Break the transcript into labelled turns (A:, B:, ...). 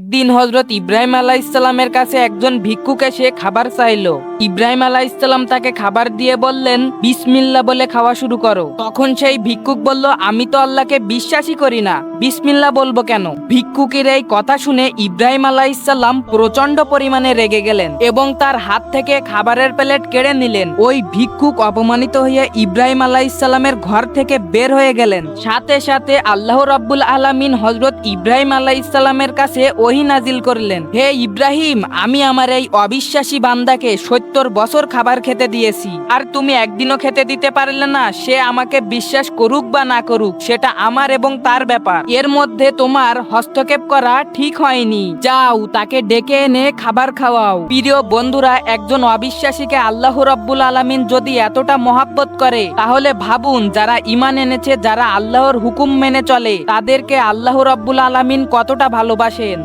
A: একদিন হযরত ইব্রাহিম আলাইহিসসালামের কাছে একজন ভিক্ষুক এসে খাবার চাইলো। ইব্রাহিম আলাইহিসসালাম তাকে খাবার দিয়ে বললেন, বিসমিল্লাহ বলে খাওয়া শুরু করো। তখন সেই ভিক্ষুক বলল, আমি তো আল্লাহকে বিশ্বাসই করি না, বিসমিল্লাহ বলবো কেন? ভিক্ষুকের এই কথা শুনে ইব্রাহিম আলাইহিসসালাম প্রচন্ড পরিমাণে রেগে গেলেন এবং তার হাত থেকে খাবারের প্লেট কেড়ে নিলেন। ওই ভিক্ষুক অপমানিত হয়ে ইব্রাহিম আলাইহিসসালামের ঘর থেকে বের হয়ে গেলেন। সাথে সাথে আল্লাহ রাব্বুল আলামিন হযরত ইব্রাহিম আলাইহিসসালামের কাছে ওহী নাজিল করলেন, হে ইব্রাহিম, আমি আমার এই অবিশ্বাসী বান্দাকে 70 বছর খাবার খেতে দিয়েছি, আর তুমি একদিনও খেতে দিতে পারলে না। সে আমাকে বিশ্বাস করুক বা না করুক, সেটা আমার এবং তার ব্যাপার। এর মধ্যে তোমার হস্তক্ষেপ করা ঠিক হয়নি। যাও, তাকে ডেকে এনে খাবার খাওয়াও। প্রিয় বন্ধুরা, একজন অবিশ্বাসীকে আল্লাহ রাব্বুল আলামিন যদি এতটা মহাব্বত করে, তাহলে ভাবুন যারা ঈমান এনেছে, যারা আল্লাহর হুকুম মেনে চলে, তাদেরকে আল্লাহ রাব্বুল আলামিন কতটা ভালোবাসেন।